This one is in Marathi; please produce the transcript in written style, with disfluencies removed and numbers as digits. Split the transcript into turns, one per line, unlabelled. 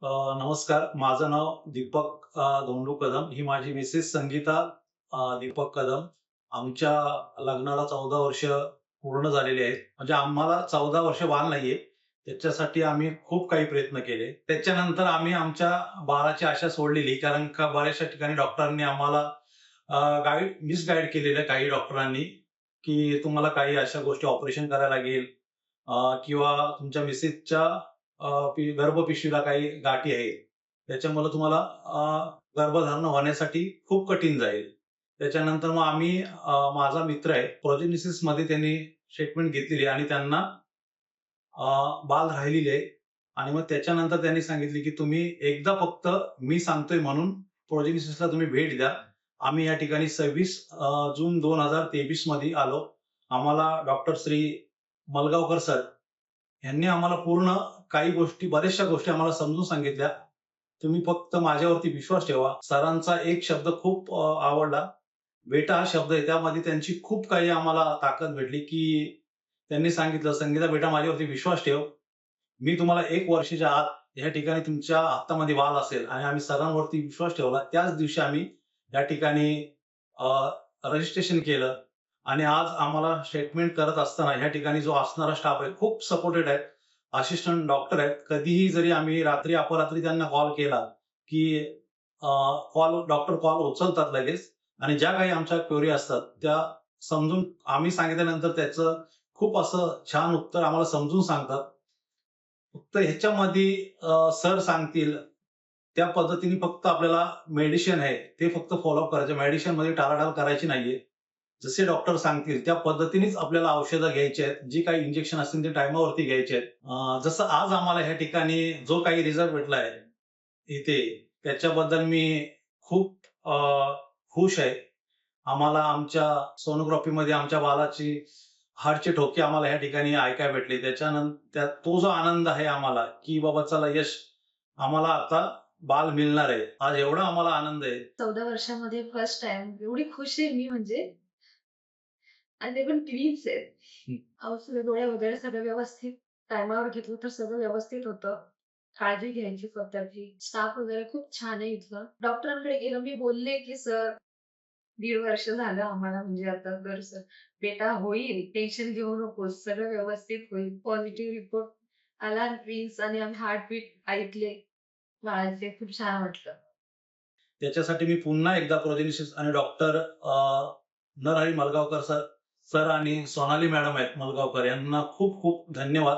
नमस्कार. माझं नाव दीपक धोंडू कदम. ही माझी मिसेस संगीता दीपक कदम. आमच्या लग्नाला 14 वर्ष पूर्ण झालेली आहेत. म्हणजे आम्हाला 14 वर्ष बाळ नाहीये. त्याच्यासाठी आम्ही खूप काही प्रयत्न केले. त्याच्यानंतर आम्ही आमच्या बाळाची आशा सोडलेली, कारण का बऱ्याचशा ठिकाणी डॉक्टरांनी आम्हाला मिसगाईड केलेलं आहे काही डॉक्टरांनी, की तुम्हाला काही अशा गोष्टी ऑपरेशन करायला लागेल किंवा तुमच्या मिसेसच्या गर्भपिशवीला काही गाठी आहेत. त्याच्यामुळे तुम्हाला गर्भधारण होण्यासाठी खूप कठीण जाईल. त्याच्यानंतर मग आम्ही माझा मित्र आहे प्रोजेनेसिसमध्ये त्यांनी ट्रीटमेंट घेतलेली आणि त्यांना बाल राहिलेली आहे. आणि मग त्याच्यानंतर त्यांनी सांगितले, की तुम्ही एकदा फक्त मी सांगतोय म्हणून प्रोजेनेसिसला तुम्ही भेट द्या. आम्ही या ठिकाणी 26 जून 2023 मध्ये आलो. आम्हाला डॉक्टर श्री मलगावकर सर यांनी आम्हाला पूर्ण काही गोष्टी, बऱ्याचशा गोष्टी आम्हाला समजून सांगितल्या. तुम्ही फक्त माझ्यावरती विश्वास ठेवा. सरांचा एक शब्द खूप आवडला. बेटा हा शब्द आहे. त्यामध्ये त्यांची खूप काही आम्हाला ताकद भेटली, की त्यांनी सांगितलं, "संगीता बेटा माझ्यावरती विश्वास ठेव. मी तुम्हाला 1 वर्षाच्या आत या ठिकाणी तुमच्या हातामध्ये बाल असेल." आणि आम्ही सरांवरती विश्वास ठेवला. त्याच दिवशी आम्ही या ठिकाणी रजिस्ट्रेशन केलं आणि आज आम्हाला ट्रीटमेंट करत असताना या ठिकाणी जो असणारा स्टाफ आहे खूप सपोर्टेड आहे. असिस्टंट डॉक्टर आहेत. कधीही जरी आम्ही रात्री अपरात्री त्यांना कॉल केला, की डॉक्टर कॉल उचलतात लगेच आणि ज्या काही आमच्या क्वेरी असतात त्या समजून आम्ही सांगितल्यानंतर त्याचं खूप असं छान उत्तर आम्हाला समजून सांगतात. फक्त ह्याच्यामध्ये सर सांगतील त्या पद्धतीने फक्त आपल्याला मेडिसिन आहे ते फक्त फॉलोअप करायचं. मेडिसिनमध्ये टाळाटाळ करायची नाहीये. जसे डॉक्टर सांगतील त्या पद्धतीनेच आपल्याला औषधं घ्यायची आहेत. जी काही इंजेक्शन असतील ते टाईमावरती घ्यायचे आहेत. जसं आज आम्हाला ह्या ठिकाणी जो काही रिझल्ट भेटलाय इथे, त्याच्याबद्दल मी खूप खुश आहे. आम्हाला आमच्या सोनोग्राफीमध्ये आमच्या बाळाची हार्टचे ठोके आम्हाला ह्या ठिकाणी ऐकायला भेटले. त्याच्यानंतर तो जो आनंद आहे आम्हाला, की बाबा चला यश आम्हाला आता बाल मिळणार आहे. आज एवढा आम्हाला आनंद आहे.
14 वर्षामध्ये फर्स्ट टाईम एवढी खुश आहे मी म्हणजे आणि ते पण ट्विन्स आहेत. औषधं, गोळ्या वगैरे सगळं व्यवस्थित टायमावर घेतलं तर सगळं व्यवस्थित होतं. काळजी घ्यायची स्वतःची. स्टाफ वगैरे खूप छान आहे इथलं. डॉक्टरांकडे गेलं मी बोलले, की "सर 1.5 वर्ष झालं आम्हाला म्हणजे आता तर सर बेटा होईल, टेन्शन घेऊ नकोस. सगळं व्यवस्थित होईल." पॉझिटिव्ह रिपोर्ट आला ट्विन्स आणि आम्ही हार्टबीट ऐकले बाळाचे. खूप छान वाटलं.
त्याच्यासाठी मी पुन्हा एकदा प्रोजेनेसिस आणि डॉक्टर नरहरी मलगावकर सर सर आणि सोनाली मॅडम आहेत मलगावकर यांना खूप खूप धन्यवाद.